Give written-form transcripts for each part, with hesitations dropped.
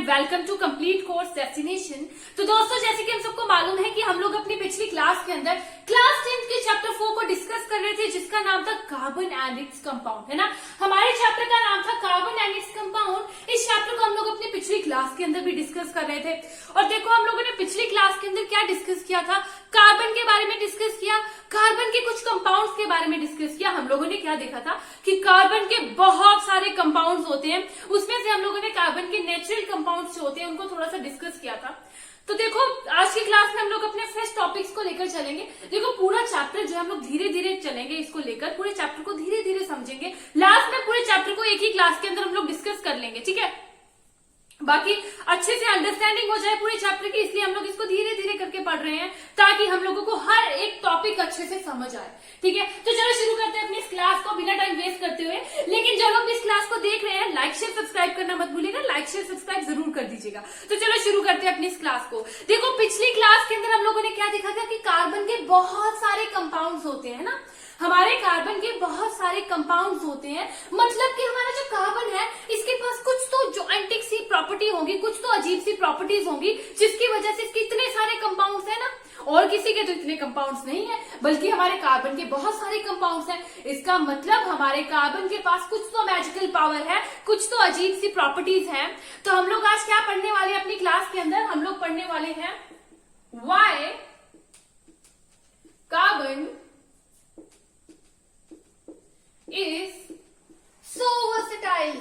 Welcome to complete course destination. तो दोस्तों, जैसे कि हम सबको मालूम है कि हम लोग अपनी पिछली क्लास के अंदर क्लास 10 के चैप्टर 4 को डिस्कस कर रहे थे, जिसका नाम था कार्बन एंड इट्स कंपाउंड, है ना। हमारे चैप्टर का नाम था कार्बन एंड इट्स कंपाउंड। इस चैप्टर को हम लोग अपनी पिछली क्लास के अंदर भी डिस्कस कर रहे थे। और देखो, हम लोगों ने पिछली क्लास के अंदर क्या डिस्कस किया था, कार्बन के बारे में डिस्कस किया, कार्बन के कुछ कंपाउंड्स के बारे में डिस्कस किया। हम लोगों ने क्या देखा था कि कार्बन के बहुत सारे कंपाउंड्स होते हैं, उसमें से हम लोगों ने कार्बन के नेचुरल कंपाउंड्स जो होते हैं उनको थोड़ा सा डिस्कस किया था। तो देखो, आज की क्लास में हम लोग अपने फ्रेश टॉपिक्स को लेकर चलेंगे। देखो, पूरा चैप्टर जो हम लोग धीरे धीरे चलेंगे, इसको लेकर पूरे चैप्टर को धीरे धीरे समझेंगे। लास्ट में पूरे चैप्टर को एक ही क्लास के अंदर हम लोग डिस्कस कर लेंगे, ठीक है। बाकी अच्छे से अंडरस्टैंडिंग हो जाए पूरे चैप्टर की, इसलिए हम लोग इसको धीरे धीरे करके पढ़ रहे हैं, ताकि हम लोगों को हर एक टॉपिक अच्छे से समझ आए, ठीक है। तो चलो शुरू करते हैं अपनी इस क्लास को बिना टाइम वेस्ट करते हुए। लेकिन जो लोग इस क्लास को देख रहे हैं, लाइक शेयर सब्सक्राइब करना मत भूलिएगा, लाइक शेयर सब्सक्राइब जरूर कर दीजिएगा। तो चलो शुरू करते हैं अपनी इस क्लास को। देखो, पिछली क्लास के अंदर हम लोगों ने क्या देखा था कि कार्बन के बहुत सारे कंपाउंड्स होते हैं ना। हमारे कार्बन के बहुत सारे कंपाउंड्स होते हैं, मतलब कि हमारा जो कार्बन है इसके पास कुछ तो जॉइंटिक सी प्रॉपर्टी होगी, कुछ तो अजीब सी प्रॉपर्टीज होंगी, जिसकी वजह से इसके इतने सारे कंपाउंड्स है ना। और किसी के तो इतने कंपाउंड्स नहीं है, बल्कि हमारे कार्बन के बहुत सारे कंपाउंड्स हैं। इसका मतलब हमारे कार्बन के पास कुछ तो मैजिकल पावर है, कुछ तो अजीब सी प्रॉपर्टीज हैं। तो हम लोग आज क्या पढ़ने वाले हैं अपनी क्लास के अंदर, हम लोग पढ़ने वाले हैं why carbon is so versatile।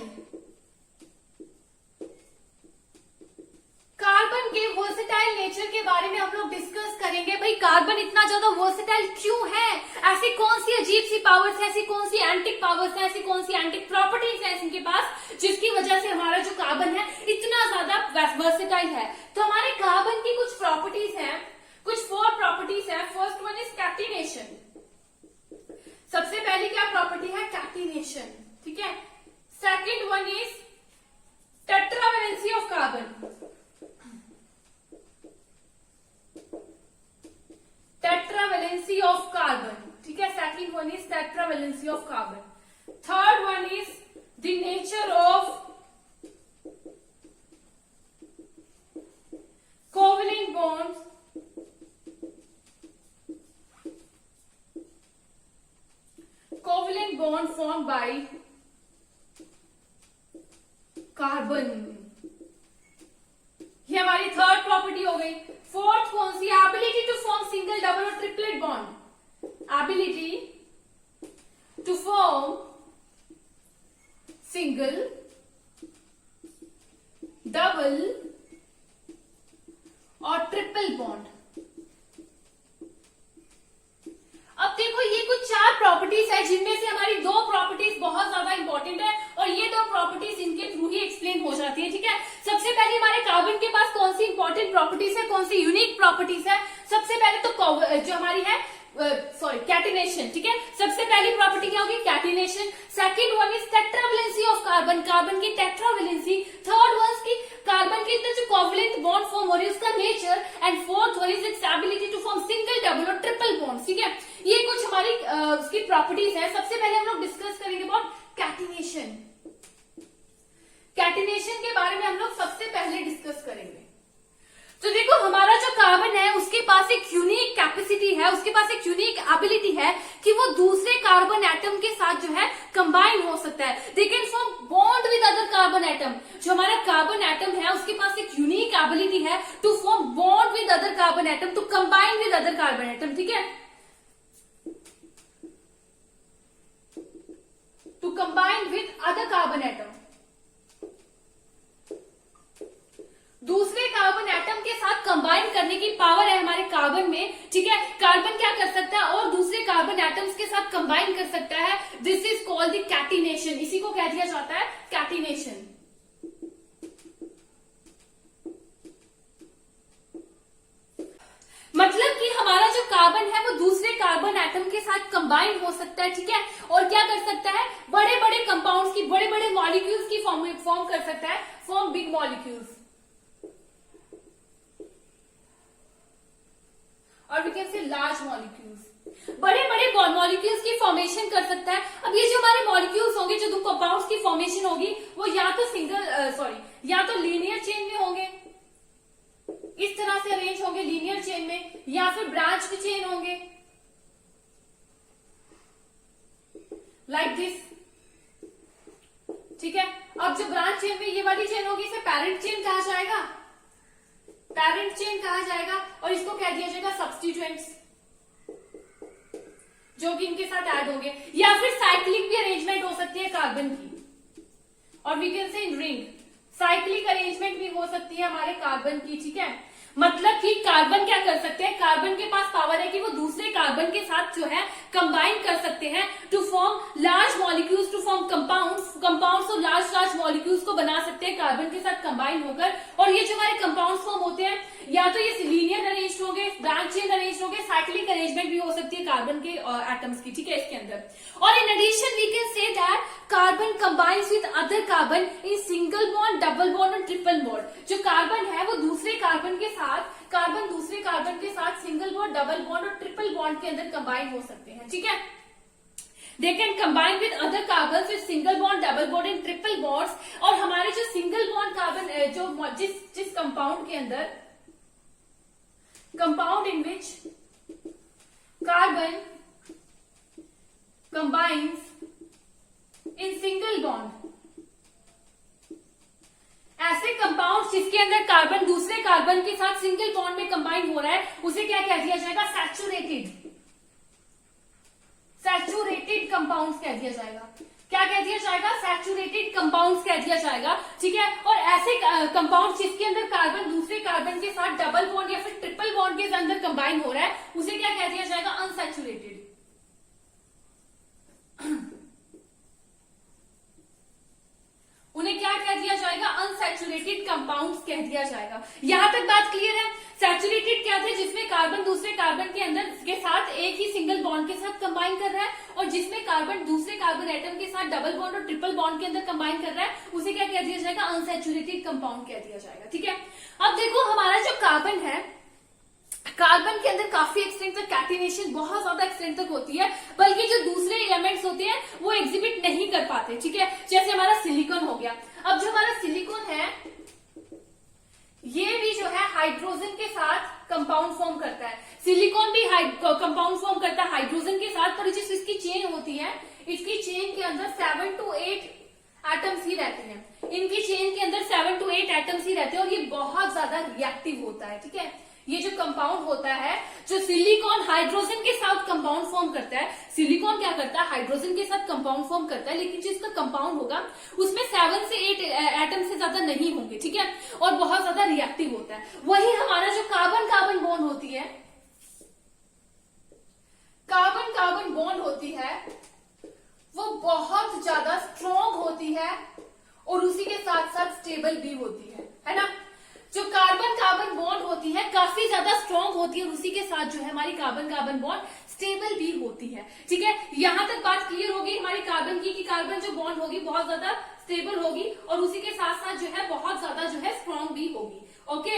Carbon के वर्सेटाइल नेचर के बारे में हम लोग डिस्कस करेंगे। भाई, कार्बन इतना ज्यादा वर्सेटाइल क्यों है, ऐसी कौन सी अजीब सी पावर्स है, ऐसी कौन सी एंटिक पावर्स है, ऐसी कौन सी एंटिक प्रॉपर्टीज है इनके पास, जिसकी वजह से हमारा जो कार्बन है इतना ज्यादा वर्सेटाइल है। तो हमारे कार्बन की कुछ प्रॉपर्टीज हैं, कुछ 4 प्रॉपर्टीज है। First one is catenation. सबसे पहली क्या प्रॉपर्टी है, कैटिनेशन, ठीक है। Second one is tetravalency of carbon. Tetravalency of carbon, ठीक है। Second one is tetravalency of carbon. Third one is the nature of covalent bonds, covalent bond form by carbon. ये हमारी थर्ड प्रॉपर्टी हो गई। Fourth कौन सी, ability to form single, double और triplet bond. Ability to form single, double और triple bond. अब देखो, ये कुछ 4 प्रॉपर्टीज है, जिनमें से हमारी 2 प्रॉपर्टीज बहुत ज्यादा इंपॉर्टेंट है, और ये 2 प्रॉपर्टीज इनके थ्रू ही एक्सप्लेन हो जाती है, ठीक है। सबसे पहले हमारे कार्बन के पास कौन सी इंपॉर्टेंट प्रॉपर्टीज है, कौन सी यूनिक प्रॉपर्टीज है। सबसे पहले तो जो हमारी है कैटिनेशन, ठीक है। सबसे पहली प्रॉपर्टी क्या होगी, catenation. Second one is tetravalency of carbon, carbon की टेट्रावैलेंसी। थर्ड वन की कार्बन के अंदर जो कोवलेंट बॉन्ड फॉर्म हो रही है उसका nature. And fourth one is its ability to form single, double और ट्रिपल बॉन्ड, ठीक है। ये कुछ हमारी उसकी प्रॉपर्टीज है। सबसे पहले हम लोग डिस्कस करेंगे अबाउट कैटिनेशन। कैटिनेशन के बारे में हम लोग सबसे पहले डिस्कस करेंगे। तो देखो, हमारा जो कार्बन है उसके पास एक यूनिक कैपेसिटी है, उसके पास एक यूनिक एबिलिटी है कि वो दूसरे कार्बन एटम के साथ जो है कंबाइन हो सकता है। They can form bond with other carbon atom. जो हमारा कार्बन एटम है उसके पास एक यूनिक एबिलिटी है to form bond with other carbon atom, to combine with other carbon atom, ठीक है। To combine with other carbon atom, दूसरे कार्बन एटम के साथ कंबाइन करने की पावर है हमारे कार्बन में, ठीक है। कार्बन क्या कर सकता है, और दूसरे कार्बन एटम्स के साथ कंबाइन कर सकता है। This is called the catenation. इसी को कह दिया जाता है कैटिनेशन। मतलब कि हमारा जो कार्बन है वो दूसरे कार्बन एटम के साथ कंबाइन हो सकता है, ठीक है। और क्या कर सकता है, बड़े बड़े कंपाउंड्स की, बड़े बड़े मॉलिक्यूल्स की फॉर्म कर सकता है, फॉर्म बिग मॉलिक्यूल्स, और we can say large molecules. बड़े बड़े मॉलिक्यूल्स की फॉर्मेशन कर सकता है। अब ये जो हमारे मॉलिक्यूल्स होंगे, जो दो कंपाउंड्स की फॉर्मेशन होगी, वो या तो या तो लीनियर चेन में होंगे, इस तरह से अरेंज होंगे लीनियर चेन में, या फिर ब्रांच चेन होंगे लाइक दिस। ठीक है, अब जो ब्रांच चेन में ये वाली चेन होगी, इसे पैरेंट चेन कहा जाएगा, पैरेंट चेन कहा जाएगा, और इसको कह दिया जाएगा सब्स्टिट्यूएंट्स, जो कि इनके साथ ऐड होंगे। या फिर साइक्लिक भी अरेंजमेंट हो सकती है कार्बन की, और वी कैन से इन रिंग साइक्लिक अरेंजमेंट भी हो सकती है हमारे कार्बन की। ठीक है, मतलब कि कार्बन क्या कर सकते हैं, कार्बन के पास पावर है कि वो दूसरे कार्बन के साथ जो है कंबाइन कर सकते हैं to form large molecules, to form compounds और लार्ज मॉलिक्यूल्स को बना सकते हैं कार्बन के साथ कंबाइन होकर। और ये जो हमारे कंपाउंड्स फॉर्म होते हैं, या तो ये लीनियर अरेंज्ड होंगे, ब्रांच चेन अरेंज्ड होंगे, साइक्लिक अरेंजमेंट भी हो सकती है कार्बन के एटम्स की। ठीक है, इसके अंदर। और in addition we can say that carbon combines with other carbon in single bond, double bond और ट्रिपल बॉन्ड। जो कार्बन है वो दूसरे कार्बन के साथ सिंगल बॉन्ड, डबल बॉन्ड और ट्रिपल बॉन्ड के अंदर कंबाइन हो सकते हैं। ठीक है, they can combine with other carbon with single bond, double bond and triple bonds. और हमारे जो सिंगल बॉन्ड कार्बन जो जिस कंपाउंड के अंदर, compound in which carbon combines in single bond, ऐसे कंपाउंड जिसके अंदर कार्बन दूसरे कार्बन के साथ सिंगल बॉन्ड में कंबाइन हो रहा है, उसे क्या कह दिया जाएगा, सैचुरेटेड कंपाउंड्स कह दिया जाएगा। क्या कह दिया जाएगा, सैचुरेटेड कंपाउंड्स कह दिया जाएगा। ठीक है, और ऐसे कंपाउंड जिसके अंदर कार्बन दूसरे कार्बन के साथ डबल बॉन्ड या फिर ट्रिपल बॉन्ड के अंदर कंबाइन हो रहा है, उसे क्या कह दिया जाएगा, अनसैचुरेटेड। उन्हें क्या कह दिया जाएगा, अनसैचुरेटेड कंपाउंड्स कह दिया जाएगा। यहां तक बात क्लियर है। सैचुरेटेड क्या थे, जिसमें कार्बन दूसरे कार्बन के अंदर के साथ एक ही सिंगल बॉन्ड के साथ कंबाइन कर रहा है, और जिसमें कार्बन दूसरे कार्बन एटम के साथ डबल बॉन्ड और ट्रिपल बॉन्ड के अंदर कंबाइन कर रहा है, उसे क्या कह दिया जाएगा, अनसैचुरेटेड कंपाउंड कह दिया जाएगा। ठीक है, अब देखो हमारा जो कार्बन है, कार्बन के अंदर काफी एक्सटेंट तक कैटिनेशन बहुत ज्यादा एक्सटेंट तक होती है, बल्कि जो दूसरे एलिमेंट्स होते हैं वो एग्जिबिट नहीं कर पाते। ठीक है, जैसे हमारा सिलिकॉन हो गया। अब जो हमारा सिलिकॉन है, ये भी जो है हाइड्रोजन के साथ कंपाउंड फॉर्म करता है। सिलिकॉन भी कंपाउंड फॉर्म करता है हाइड्रोजन के साथ, पर जिस इसकी चेन होती है, इसकी चेन के अंदर 7 to 8 एटम्स ही रहते हैं। इनकी चेन के अंदर 7 to 8 एटम्स ही रहते हैं, और ये बहुत ज्यादा रिएक्टिव होता है। ठीक है, ये जो कंपाउंड होता है, जो सिलिकॉन हाइड्रोजन के साथ कंपाउंड फॉर्म करता है, सिलिकॉन क्या करता है, हाइड्रोजन के साथ कंपाउंड फॉर्म करता है, लेकिन जिसका कंपाउंड होगा उसमें 7 से 8 एटम से ज्यादा नहीं होंगे। ठीक है, और बहुत ज्यादा रिएक्टिव होता है। वही हमारा जो कार्बन कार्बन बॉन्ड होती है, कार्बन कार्बन बॉन्ड होती है, वो बहुत ज्यादा स्ट्रॉन्ग होती है, और उसी के साथ साथ स्टेबल भी होती है ना। जो कार्बन कार्बन बॉन्ड होती है काफी ज्यादा स्ट्रॉन्ग होती है, और उसी के साथ जो है हमारी कार्बन कार्बन बॉन्ड स्टेबल भी होती है। ठीक है, यहां तक बात क्लियर होगी हमारी कार्बन की, कि कार्बन जो बॉन्ड होगी बहुत ज्यादा स्टेबल होगी, और उसी के साथ साथ जो है बहुत ज्यादा जो है स्ट्रॉन्ग भी होगी। Okay,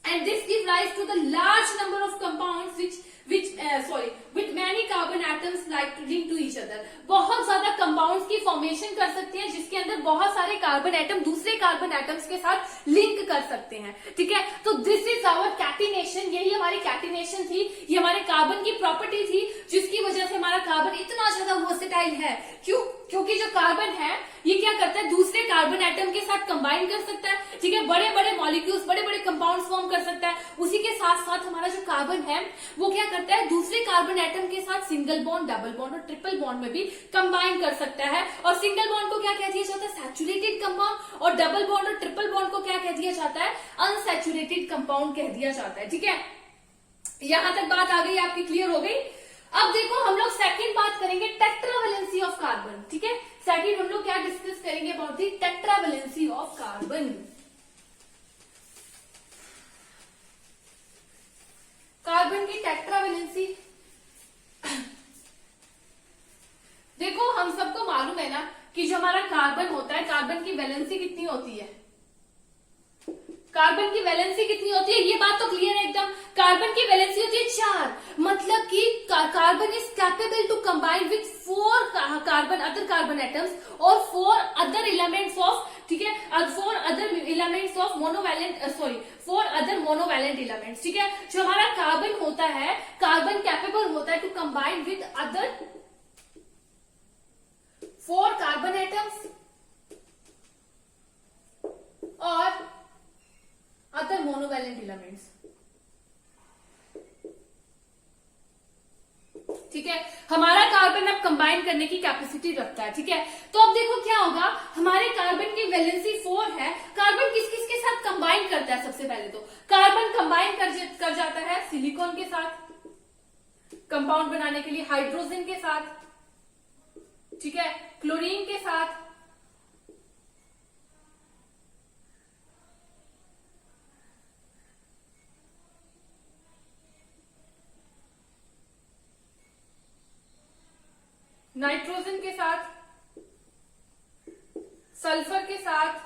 and this give rise to the large number of compounds with many carbon atoms like to link to each other। बहुत ज्यादा कंपाउंड्स की फॉर्मेशन कर सकते हैं, जिसके अंदर बहुत सारे कार्बन एटम दूसरे कार्बन एटम्स के साथ लिंक कर सकते हैं। ठीक है, तो दिस इज आवर कैटिनेशन, यही हमारी कैटिनेशन थी, ये हमारे कार्बन की प्रॉपर्टी थी, जिसकी वजह से हमारा कार्बन इतना ज्यादा वर्सेटाइल है। क्योंकि जो कार्बन है ये क्या करता है, दूसरे कार्बन एटम के साथ कंबाइन कर सकता है। ठीक है, बड़े बड़े मॉलिक्यूल्स, बड़े बड़े कंपाउंड्स फॉर्म कर सकता है। उसी के साथ साथ हमारा जो कार्बन है वो क्या करता है, दूसरे कार्बन एटम के साथ सिंगल बॉन्ड, डबल बॉन्ड और ट्रिपल बॉन्ड में भी कंबाइन कर सकता है। और सिंगल बॉन्ड को क्या कह दिया जाता है, सैचुरेटेड कंपाउंड, और डबल बॉन्ड और ट्रिपल बॉन्ड को क्या कह दिया जाता है, अनसैचुरेटेड कंपाउंड कह दिया जाता है। ठीक है, यहां तक बात आ गई आपकी, क्लियर हो गई। अब देखो हम लोग सेकंड बात करेंगे टेट्रावैलेंसी ऑफ कार्बन। ठीक है, सेकंड हम लोग क्या डिस्कस करेंगे, about the tetravalency of carbon. Carbon की टेट्रावैलेंसी, देखो हम सबको मालूम है ना कि जो हमारा कार्बन होता है, कार्बन की वैलेंसी कितनी होती है, कार्बन की वैलेंसी कितनी होती है, ये बात तो क्लियर है एकदम। कार्बन की वैलेंसी होती है 4, मतलब कि carbon is capable to combine with 4 carbon other carbon atoms और 4 अदर एलिमेंट्स ऑफ, ठीक है, 4 other elements of monovalent, sorry 4 other monovalent elements, ठीक है। जो हमारा कार्बन होता है, कार्बन कैपेबल होता है to combine with other 4 carbon atoms और अदर मोनोवैलेंट एलिमेंट्स, ठीक है। हमारा कार्बन अब कंबाइन करने की कैपेसिटी रखता है, ठीक है। तो अब देखो क्या होगा, हमारे कार्बन की वैलेंसी 4 है। कार्बन किस किस के साथ कंबाइन करता है, सबसे पहले तो कार्बन कंबाइन कर जाता है सिलिकॉन के साथ कंपाउंड बनाने के लिए, हाइड्रोजन के साथ, ठीक है, क्लोरीन के साथ, नाइट्रोजन के साथ, सल्फर के साथ,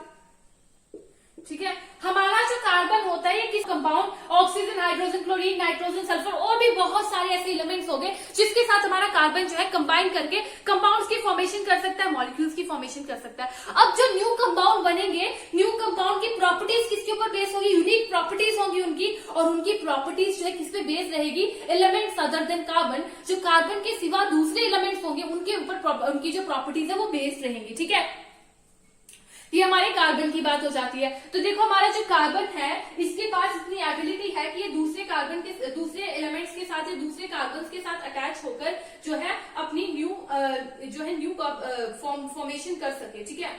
ठीक है। हमारा जो कार्बन होता है ये किस compound, oxygen, hydrogen, chlorine, nitrogen, sulphur और भी बहुत सारे ऐसे एलिमेंट्स हो गए जिसके साथ हमारा कार्बन जो है कंबाइन करके कंपाउंड्स की फॉर्मेशन कर सकता है, मॉलिक्यूल्स की फॉर्मेशन कर सकता है। अब जो न्यू कंपाउंड बनेंगे, न्यू कंपाउंड की प्रॉपर्टीज किसके ऊपर बेस होगी, यूनिक प्रॉपर्टीज होंगी उनकी, और उनकी प्रॉपर्टीज जो है किस पे बेस रहेगी, एलिमेंट्स अदर देन कार्बन, जो कार्बन के सिवा दूसरे एलिमेंट्स होंगे उनके ऊपर उनकी जो प्रॉपर्टीज है वो बेस्ड रहेंगी, ठीक है। ये हमारे कार्बन की बात हो जाती है। तो देखो हमारा जो कार्बन है इसके पास इतनी एबिलिटी है कि ये दूसरे कार्बन के, दूसरे एलिमेंट्स के साथ या दूसरे कार्बन के साथ अटैच होकर जो है अपनी न्यू फॉर्मेशन कर सके, ठीक है।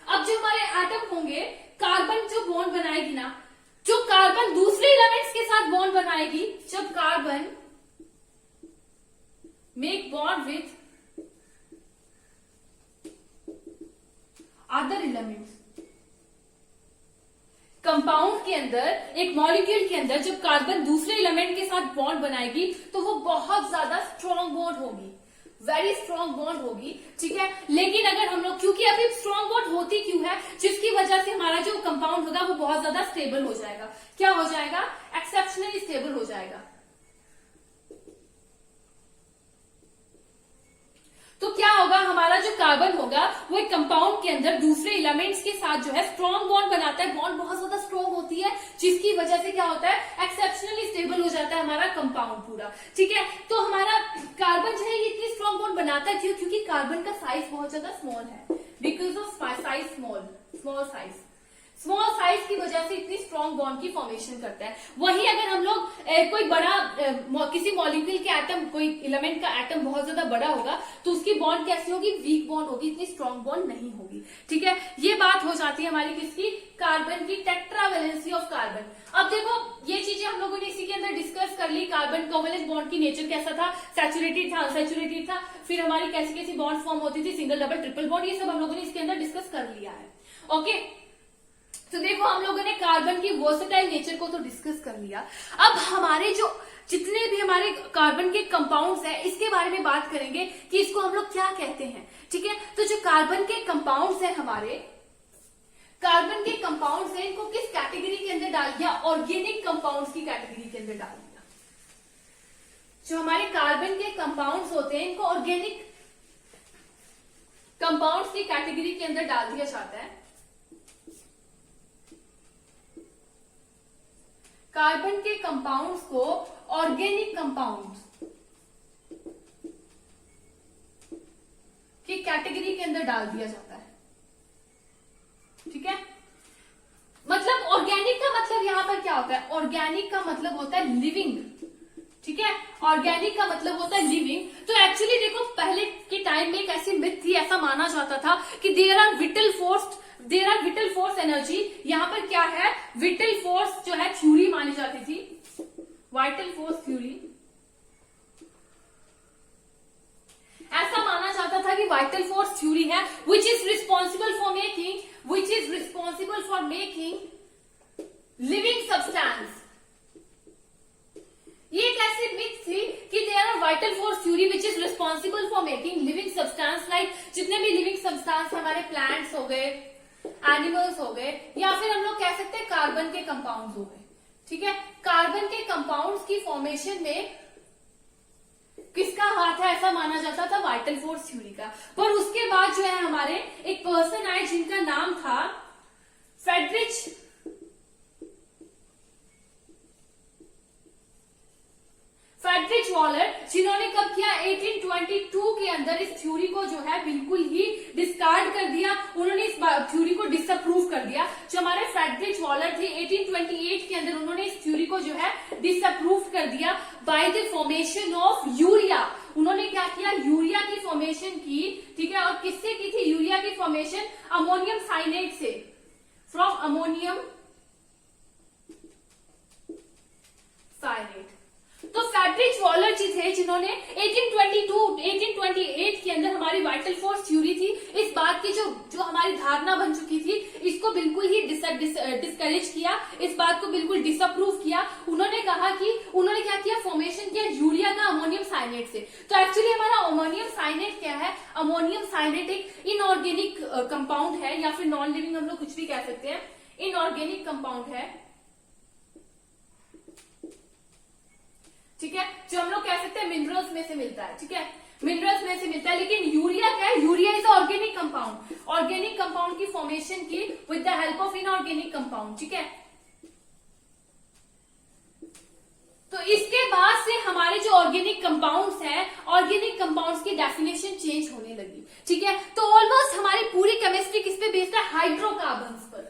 अब जो हमारे एटम होंगे, कार्बन जो बॉन्ड बनाएगी ना, जो कार्बन दूसरे एलिमेंट्स के साथ बॉन्ड बनाएगी, जब carbon make bond with other elements, compound के अंदर, एक मॉलिक्यूल के अंदर जब कार्बन दूसरे एलिमेंट के साथ बॉन्ड बनाएगी तो वो बहुत ज्यादा स्ट्रॉन्ग बॉन्ड होगी, वेरी स्ट्रॉन्ग बॉन्ड होगी, ठीक है। लेकिन अगर हम लोग, क्योंकि अभी स्ट्रॉन्ग बॉन्ड होती क्यों है, जिसकी वजह से हमारा जो कंपाउंड होगा वो बहुत ज्यादा स्टेबल हो जाएगा। क्या हो जाएगा, एक्सेप्शनली स्टेबल हो जाएगा। तो क्या होगा, हमारा जो कार्बन होगा वो एक कंपाउंड के अंदर दूसरे एलिमेंट्स के साथ जो है स्ट्रॉन्ग बॉन्ड बनाता है, बॉन्ड बहुत ज्यादा स्ट्रॉन्ग होती है, जिसकी वजह से क्या होता है, एक्सेप्शनली स्टेबल हो जाता है हमारा कंपाउंड पूरा, ठीक है। तो हमारा कार्बन जो है ये इतनी स्ट्रॉन्ग बॉन्ड बनाता है क्यों, क्योंकि कार्बन का साइज बहुत ज्यादा स्मॉल है, because of size small size की वजह से इतनी स्ट्रॉन्ग बॉन्ड की फॉर्मेशन करता है। वहीं अगर हम लोग कोई बड़ा किसी मॉलिक्यूल के एटम, कोई एलिमेंट का एटम बहुत ज्यादा बड़ा होगा तो उसकी बॉन्ड कैसी होगी, वीक बॉन्ड होगी, इतनी स्ट्रॉन्ग बॉन्ड नहीं होगी, ठीक है। ये बात हो जाती है हमारी किसकी, कार्बन की, टेट्रावैलेंसी ऑफ कार्बन। अब देखो ये चीजें हम लोगों ने इसी के अंदर डिस्कस कर ली, कार्बन कोवलेंट बॉन्ड की नेचर कैसा था, सैचुरेटेड था, अनसैचुरेटेड था, फिर हमारी कैसी कैसी बॉन्ड फॉर्म होती थी, सिंगल, डबल, ट्रिपल बॉन्ड, ये सब हम लोगों ने इसके अंदर डिस्कस कर लिया है, ओके। तो देखो हम लोगों ने कार्बन की वर्सेटाइल नेचर को तो डिस्कस कर लिया। अब हमारे जो जितने भी हमारे कार्बन के कंपाउंड्स हैं इसके बारे में बात करेंगे कि इसको हम लोग क्या कहते हैं, ठीक है। तो जो कार्बन के कंपाउंड्स हैं, हमारे कार्बन के कंपाउंड्स हैं, इनको किस कैटेगरी के अंदर डाल दिया, ऑर्गेनिक कंपाउंड्स की कैटेगरी के अंदर डाल दिया। जो हमारे कार्बन के कंपाउंड्स होते हैं इनको ऑर्गेनिक कंपाउंड्स की कैटेगरी के अंदर डाल दिया जाता है। कार्बन के कंपाउंड्स को ऑर्गेनिक कंपाउंड्स की कैटेगरी के अंदर डाल दिया जाता है, ठीक है। मतलब ऑर्गेनिक का मतलब यहां पर क्या होता है, ऑर्गेनिक का मतलब होता है लिविंग, ठीक है। ऑर्गेनिक का मतलब होता है लिविंग। तो एक्चुअली देखो पहले के टाइम में एक ऐसी मिथ थी, ऐसा माना जाता था कि there are vital force energy. यहाँ पर क्या है, विटल फोर्स जो है थ्योरी मानी जाती थी, वाइटल फोर्स थ्योरी। ऐसा माना जाता था कि वाइटल फोर्स थ्योरी है which is responsible for making living substance. ये एक ऐसी मिथ थी कि there are vital force theory which is responsible for making living substance, like जितने भी लिविंग सब्सटेंस हमारे प्लांट्स हो गए, एनिमल्स हो गए, या फिर हम लोग कह सकते हैं कार्बन के कंपाउंड्स हो गए। ठीक है, कार्बन के कंपाउंड्स की फॉर्मेशन में किसका हाथ है ऐसा माना जाता था, वाइटल फोर्स थ्योरी का। पर उसके बाद जो है हमारे एक पर्सन आए जिनका नाम था फ्रेडरिच वॉलर, जिन्होंने कब किया, 1822 के अंदर इस थ्योरी को जो है बिल्कुल ही डिस्कार्ड कर दिया। उन्होंने इस थ्योरी को डिसअप्रूव कर दिया। जो हमारे फ्रेडरिच वॉलर थे 1828 के अंदर उन्होंने इस थ्योरी को जो है डिसअप्रूव कर दिया by the formation of urea. उन्होंने क्या किया, यूरिया की फॉर्मेशन की। ठीक है, और किससे की थी यूरिया की फॉर्मेशन, अमोनियम साइनेट से, फ्रॉम अमोनियम साइनेट। तो फ्रेडरिच वॉलर जी थे जिन्होंने 1828 के अंदर हमारी वाइटल फोर्स थ्योरी थी, इस बात की जो हमारी धारणा बन चुकी थी, इसको बिल्कुल ही डिस्करेज किया, इस बात को बिल्कुल डिसअप्रूव किया। उन्होंने कहा कि उन्होंने क्या किया, फॉर्मेशन किया यूरिया का अमोनियम साइनेट से। तो एक्चुअली हमारा अमोनियम साइनेट क्या है, अमोनियम साइनेट एक इनऑर्गेनिक कंपाउंड है, या फिर नॉन लिविंग हम लोग कुछ भी कह सकते हैं, इनऑर्गेनिक कंपाउंड है। ठीक है, जो हम लोग कह सकते हैं मिनरल्स में से मिलता है। ठीक है, मिनरल्स में से मिलता है, लेकिन यूरिया क्या है, urea is organic compound. Organic compound की फॉर्मेशन की with the help of inorganic compound. ठीक है, तो इसके बाद से हमारे जो ऑर्गेनिक कंपाउंड्स हैं, ऑर्गेनिक कंपाउंड्स की डेफिनेशन चेंज होने लगी। ठीक है, तो ऑलमोस्ट हमारी पूरी केमिस्ट्री किस पे बेस्ड है, हाइड्रोकार्बन्स पर।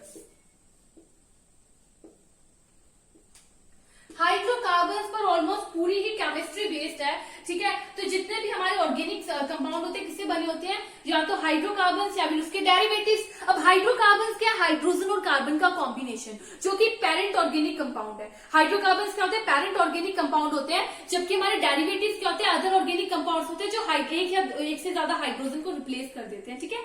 हाइड्रोकार्बन्स पर ऑलमोस्ट पूरी ही केमिस्ट्री बेस्ड है। ठीक है, तो जितने भी हमारे ऑर्गेनिक कंपाउंड होते हैं किससे बने होते हैं, या तो हाइड्रोकार्बन्स या फिर उसके डेरिवेटिव्स। अब हाइड्रोकार्बन्स क्या है, हाइड्रोजन और कार्बन का कॉम्बिनेशन, जो कि पेरेंट ऑर्गेनिक कंपाउंड है। हाइड्रोकार्बन्स क्या होते हैं, पेरेंट ऑर्गेनिक कंपाउंड होते हैं, जबकि हमारे डेरिवेटिव्स क्या होते हैं, अदर ऑर्गेनिक कंपाउंड्स होते हैं जो एक या एक से ज्यादा हाइड्रोजन को रिप्लेस कर देते हैं। ठीक है,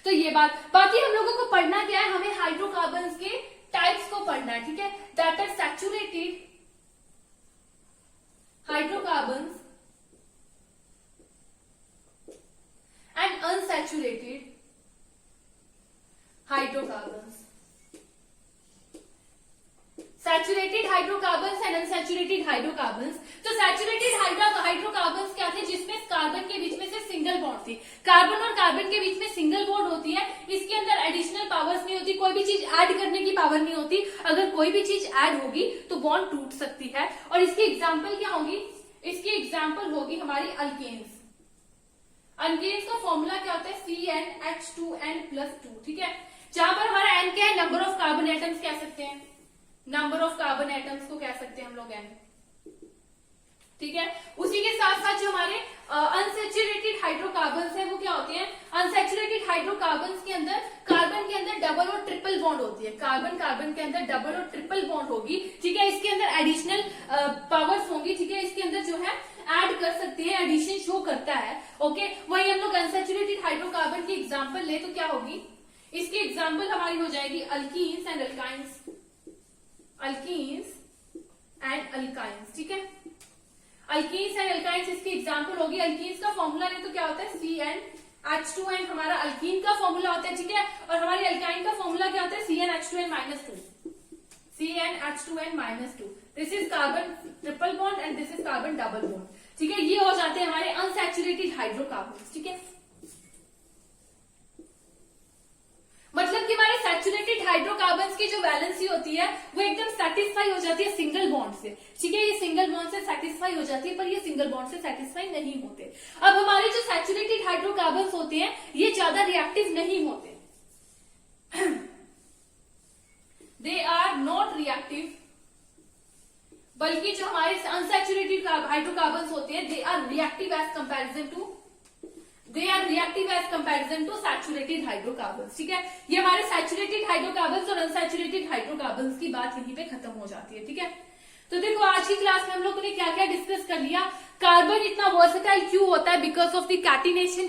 तो ये बात, बाकी हम लोगों को पढ़ना क्या है, हमें हाइड्रोकार्बन्स के टाइप्स को पढ़ना है। ठीक है, that are saturated hydrocarbons and unsaturated hydrocarbons. Saturated hydrocarbons and unsaturated hydrocarbons. तो सैचुरेटेड हाइड्रोकार्बन्स क्या थे, जिसमें कार्बन के बीच में से सिंगल बॉन्ड थी। कार्बन और कार्बन के बीच में सिंगल बॉन्ड होती है, इसके अंदर एडिशनल पावर्स नहीं होती, कोई भी चीज ऐड करने की पावर नहीं होती। अगर कोई भी चीज ऐड होगी तो बॉन्ड टूट सकती है। और इसकी एग्जाम्पल क्या होगी, इसकी एग्जाम्पल होगी हमारी अल्केन्स। अल्केन्स का फॉर्मूला क्या होता है, CnH2n+2। ठीक है, जहां पर हमारा n क्या है, नंबर ऑफ कार्बन एटम्स कह सकते हैं, नंबर ऑफ कार्बन एटम्स को कह सकते हैं हम लोग n। ठीक है, उसी के साथ साथ जो हमारे अनसैचुरेटेड हाइड्रोकार्बन्स है वो क्या होते हैं, अनसैचुरेटेड हाइड्रोकार्बन्स के अंदर कार्बन के अंदर डबल और ट्रिपल बॉन्ड होती है। कार्बन के अंदर डबल और ट्रिपल बॉन्ड होगी। ठीक है, इसके अंदर एडिशनल पावर्स होंगी। ठीक है, इसके अंदर जो है ऐड कर सकते हैं, एडिशन शो करता है। ओके, वही हम लोग अनसैचुरेटेड हाइड्रोकार्बन की एग्जाम्पल ले तो क्या होगी, इसकी एग्जाम्पल हमारी हो जाएगी alkenes and alkynes, alkenes and alkynes. ठीक है, अल्कीन्स एंड अल्काइंस इसकी एग्जाम्पल होगी। अल्कीन्स का फॉर्मूला नहीं तो क्या होता है, CnH2n हमारा अल्कीन का फॉर्मूला होता है। ठीक है, और हमारी अल्काइन का फॉर्मूला क्या होता है, CnH2n-2, CnH2n-2। This is carbon triple bond and this is carbon double bond. ठीक है, ये हो जाते हैं हमारे अनसैचुरेटेड हाइड्रोकार्बन्स। ठीक है, मतलब कि हमारे सैचुरेटेड हाइड्रोकार्बन्स की जो वैलेंसी होती है वो एकदम सेटिस्फाई हो जाती है सिंगल बॉन्ड से। ठीक है, ये सिंगल बॉन्ड से सेटिस्फाई हो जाती है, पर ये सिंगल बॉन्ड से सेटिस्फाई नहीं होते। अब हमारे जो सैचुरेटेड हाइड्रोकार्बन्स होते हैं ये ज्यादा रिएक्टिव नहीं होते, दे आर नॉट रिएक्टिव, बल्कि जो हमारे अनसैचुरेटेड हाइड्रोकार्बन्स होते हैं they are reactive as comparison to saturated hydrocarbons. ठीक है, ये हमारे सैचुरेटेड हाइड्रोकार्बन्स और अनसैचुरेटेड हाइड्रोकार्बन्स की बात यहीं पे खत्म हो जाती है। ठीक है, तो देखो आज की क्लास में हम लोगों ने क्या क्या डिस्कस कर लिया। कार्बन इतना वर्सेटाइल क्यों होता है, बिकॉज ऑफ द कैटिनेशन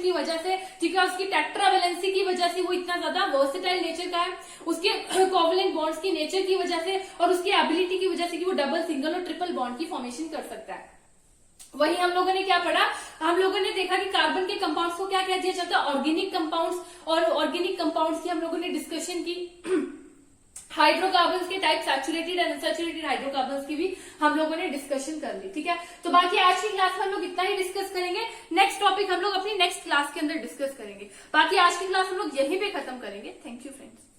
की वजह से। ठीक है, उसकी टेट्रावैलेंसी की वजह से वो इतना ज्यादा वर्सेटाइल नेचर का है, उसके कोवलेंट बॉन्ड्स की नेचर की वजह से और उसकी एबिलिटी की वजह से कि वो डबल, सिंगल और ट्रिपल बॉन्ड की फॉर्मेशन कर सकता है। वही हम लोगों ने क्या पढ़ा, हम लोगों ने देखा कि कार्बन के कंपाउंड्स को क्या कह दिया जाता है, ऑर्गेनिक कंपाउंड्स, और ऑर्गेनिक कंपाउंड्स की हम लोगों ने डिस्कशन की। हाइड्रोकार्बन्स के type saturated and unsaturated hydrocarbons की भी हम लोगों ने डिस्कशन कर ली, ठीक है। तो बाकी आज की क्लास में हम लोग इतना ही डिस्कस करेंगे। नेक्स्ट टॉपिक हम लोग अपनी नेक्स्ट क्लास के अंदर डिस्कस करेंगे। बाकी आज की क्लास हम लोग यहीं पे खत्म करेंगे। Thank you friends.